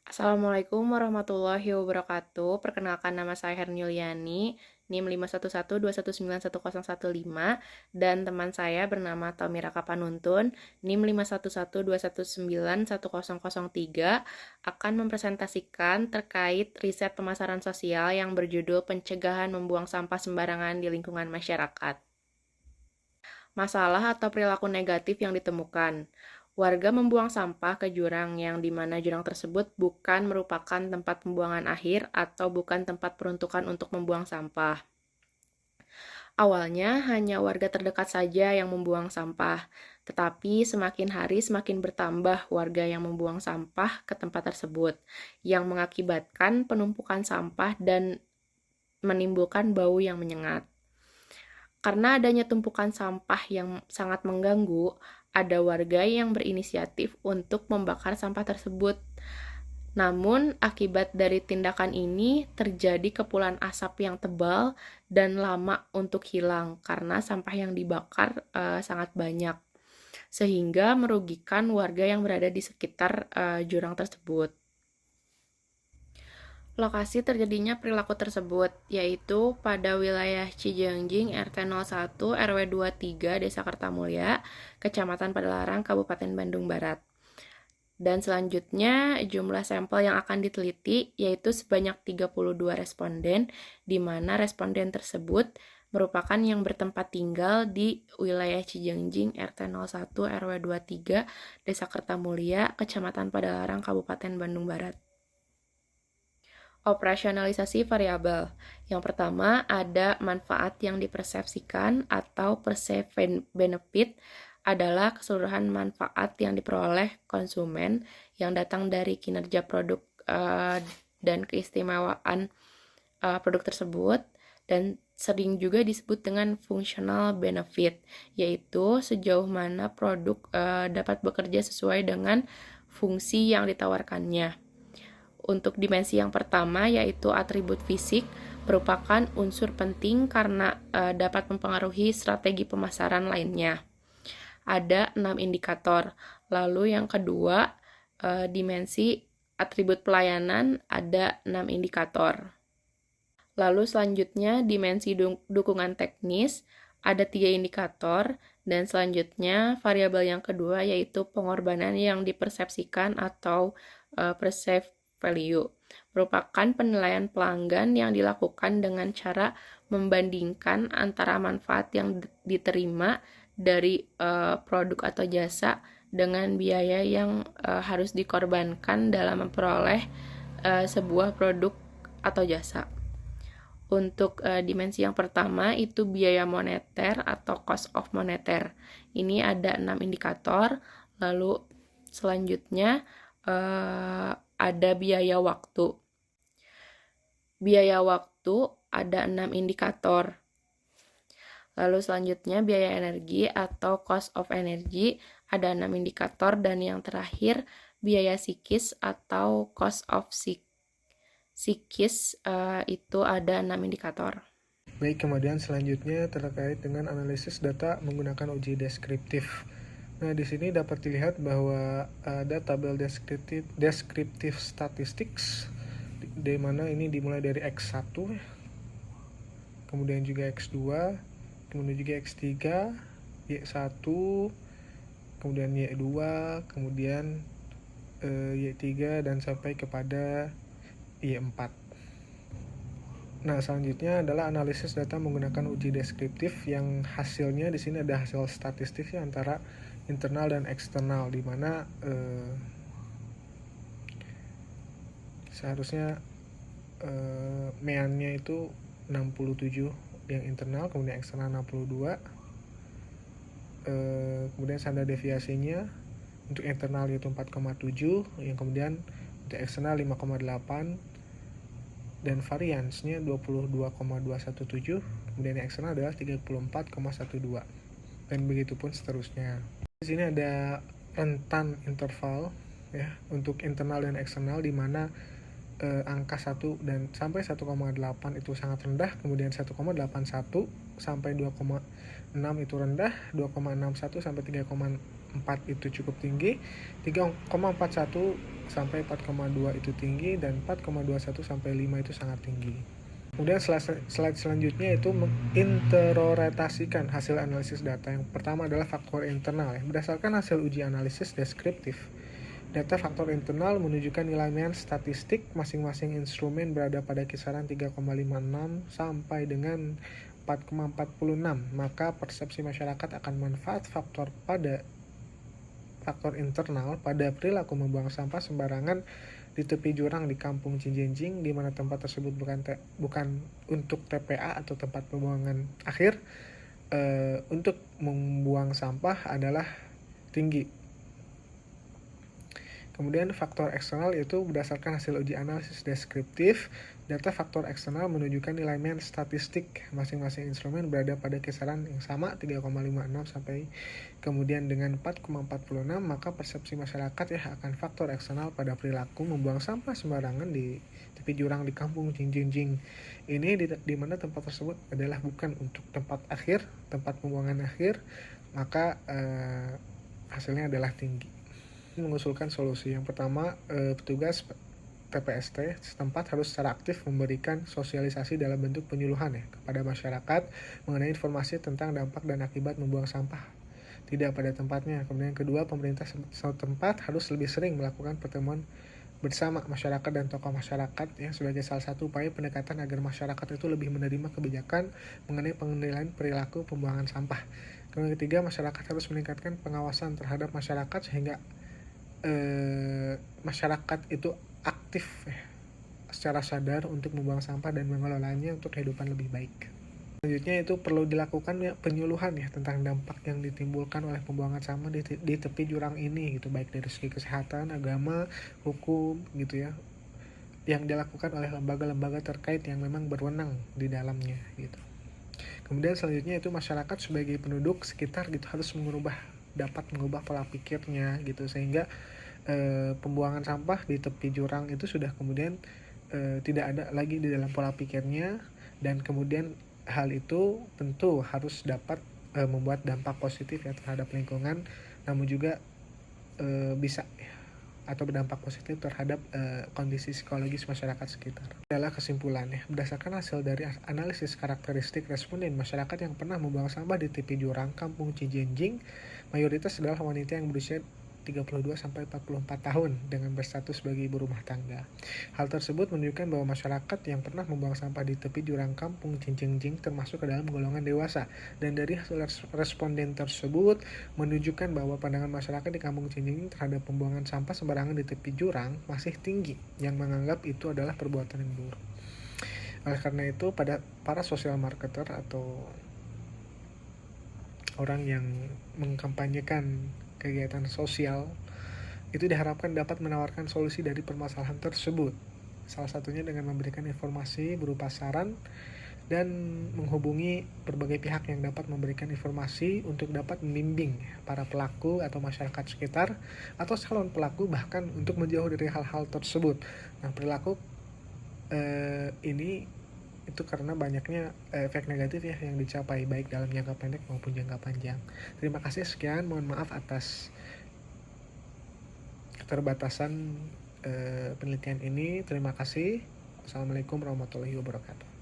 Assalamualaikum warahmatullahi wabarakatuh. Perkenalkan nama saya Herni Yuliani, NIM 51121911015, dan teman saya bernama Taumira Kapanuntun, NIM 51121911003, akan mempresentasikan terkait riset pemasaran sosial yang berjudul Pencegahan Membuang Sampah Sembarangan di Lingkungan Masyarakat. Masalah atau perilaku negatif yang ditemukan. Warga membuang sampah ke jurang yang dimana jurang tersebut bukan merupakan tempat pembuangan akhir atau bukan tempat peruntukan untuk membuang sampah. Awalnya hanya warga terdekat saja yang membuang sampah, tetapi semakin hari semakin bertambah warga yang membuang sampah ke tempat tersebut, yang mengakibatkan penumpukan sampah dan menimbulkan bau yang menyengat. Karena adanya tumpukan sampah yang sangat mengganggu, ada warga yang berinisiatif untuk membakar sampah tersebut. Namun, akibat dari tindakan ini terjadi kepulan asap yang tebal dan lama untuk hilang karena sampah yang dibakar sangat banyak, sehingga merugikan warga yang berada di sekitar jurang tersebut. Lokasi terjadinya perilaku tersebut, yaitu pada wilayah Cijeongjing RT 01 RW 23 Desa Kertamulya, Kecamatan Padalarang, Kabupaten Bandung Barat. Dan selanjutnya jumlah sampel yang akan diteliti yaitu sebanyak 32 responden, di mana responden tersebut merupakan yang bertempat tinggal di wilayah Cijeongjing RT 01 RW 23 Desa Kertamulya, Kecamatan Padalarang, Kabupaten Bandung Barat. Operasionalisasi variabel. Yang pertama, ada manfaat yang dipersepsikan atau perceived benefit adalah keseluruhan manfaat yang diperoleh konsumen yang datang dari kinerja produk dan keistimewaan produk tersebut, dan sering juga disebut dengan functional benefit, yaitu sejauh mana produk dapat bekerja sesuai dengan fungsi yang ditawarkannya. Untuk dimensi yang pertama, yaitu atribut fisik, merupakan unsur penting karena dapat mempengaruhi strategi pemasaran lainnya. Ada 6 indikator. Lalu yang kedua, dimensi atribut pelayanan, ada 6 indikator. Lalu selanjutnya, dimensi dukungan teknis, ada 3 indikator. Dan selanjutnya, variabel yang kedua yaitu pengorbanan yang dipersepsikan atau perceived value, merupakan penilaian pelanggan yang dilakukan dengan cara membandingkan antara manfaat yang diterima dari produk atau jasa dengan biaya yang harus dikorbankan dalam memperoleh sebuah produk atau jasa. Untuk dimensi yang pertama itu biaya moneter atau cost of moneter. Ini ada 6 indikator. Lalu selanjutnya ada biaya waktu. Biaya waktu ada 6 indikator. Lalu selanjutnya biaya energi atau cost of energy ada 6 indikator, dan yang terakhir biaya psikis atau cost of psikis itu ada 6 indikator. Baik, kemudian selanjutnya terkait dengan analisis data menggunakan uji deskriptif. Nah, di sini dapat dilihat bahwa ada tabel deskriptif statistics, di mana ini dimulai dari X1, kemudian juga X2, kemudian juga X3, Y1, kemudian Y2, kemudian Y3, dan sampai kepada Y4. Nah, selanjutnya adalah analisis data menggunakan uji deskriptif, yang hasilnya di sini ada hasil statistiknya antara internal dan eksternal, di mana seharusnya meannya itu 67 yang internal, kemudian eksternal 62. Kemudian standar deviasinya untuk internal itu 4,7, yang kemudian untuk eksternal 5,8, dan variansnya 22,217, kemudian yang eksternal adalah 34,12, dan begitu pun seterusnya. Di sini ada rentan interval ya untuk internal dan eksternal, di mana angka 1 dan sampai 1,8 itu sangat rendah, kemudian 1,81 sampai 2,6 itu rendah, 2,61 sampai 3,4 itu cukup tinggi, 3,41 sampai 4,2 itu tinggi, dan 4,21 sampai 5 itu sangat tinggi. Kemudian slide selanjutnya itu menginterpretasikan hasil analisis data. Yang pertama adalah faktor internal. Berdasarkan hasil uji analisis deskriptif, data faktor internal menunjukkan nilai mean statistik masing-masing instrumen berada pada kisaran 3,56 sampai dengan 4,46. Maka persepsi masyarakat akan manfaat faktor internal pada perilaku membuang sampah sembarangan di tepi jurang di Kampung Cijenjing, di mana tempat tersebut bukan untuk TPA atau tempat pembuangan akhir, untuk membuang sampah adalah tinggi. Kemudian faktor eksternal yaitu berdasarkan hasil uji analisis deskriptif, data faktor eksternal menunjukkan nilai mean statistik masing-masing instrumen berada pada kisaran yang sama 3,56 sampai kemudian dengan 4,46, maka persepsi masyarakat akan faktor eksternal pada perilaku membuang sampah sembarangan di tepi jurang di Kampung Cijenjing. Ini di mana tempat tersebut adalah bukan untuk tempat pembuangan akhir, maka hasilnya adalah tinggi. Mengusulkan solusi. Yang pertama, petugas TPST setempat harus secara aktif memberikan sosialisasi dalam bentuk penyuluhan kepada masyarakat mengenai informasi tentang dampak dan akibat membuang sampah tidak pada tempatnya. Kemudian yang kedua, pemerintah setempat harus lebih sering melakukan pertemuan bersama masyarakat dan tokoh masyarakat sebagai salah satu upaya pendekatan agar masyarakat itu lebih menerima kebijakan mengenai pengendalian perilaku pembuangan sampah. Kemudian yang ketiga, masyarakat harus meningkatkan pengawasan terhadap masyarakat sehingga masyarakat itu aktif secara sadar untuk membuang sampah dan mengelolanya untuk kehidupan lebih baik. Selanjutnya itu perlu dilakukan penyuluhan tentang dampak yang ditimbulkan oleh pembuangan sampah di tepi jurang ini baik dari segi kesehatan, agama, hukum yang dilakukan oleh lembaga-lembaga terkait yang memang berwenang di dalamnya Kemudian selanjutnya itu masyarakat sebagai penduduk sekitar harus dapat mengubah pola pikirnya sehingga pembuangan sampah di tepi jurang itu sudah kemudian tidak ada lagi di dalam pola pikirnya, dan kemudian hal itu tentu harus dapat membuat dampak positif terhadap lingkungan, namun juga bisa atau berdampak positif terhadap kondisi psikologis masyarakat sekitar. Adalah kesimpulan berdasarkan hasil dari analisis karakteristik responden masyarakat yang pernah membuang sampah di tepi jurang Kampung Cijenjing, mayoritas adalah wanita yang berusia 32-44 tahun dengan berstatus sebagai ibu rumah tangga. Hal tersebut menunjukkan bahwa masyarakat yang pernah membuang sampah di tepi jurang Kampung Cijenjing termasuk ke dalam golongan dewasa, dan dari hasil responden tersebut menunjukkan bahwa pandangan masyarakat di Kampung Cijenjing terhadap pembuangan sampah sembarangan di tepi jurang masih tinggi, yang menganggap itu adalah perbuatan yang buruk. Oleh karena itu, pada para social marketer atau orang yang mengkampanyekan kegiatan sosial itu diharapkan dapat menawarkan solusi dari permasalahan tersebut. Salah satunya dengan memberikan informasi berupa saran dan menghubungi berbagai pihak yang dapat memberikan informasi untuk dapat membimbing para pelaku atau masyarakat sekitar atau calon pelaku bahkan untuk menjauh dari hal-hal tersebut. Nah, perilaku ini itu karena banyaknya efek negatif yang dicapai baik dalam jangka pendek maupun jangka panjang. Terima kasih, sekian, mohon maaf atas keterbatasan penelitian ini. Terima kasih. Assalamualaikum warahmatullahi wabarakatuh.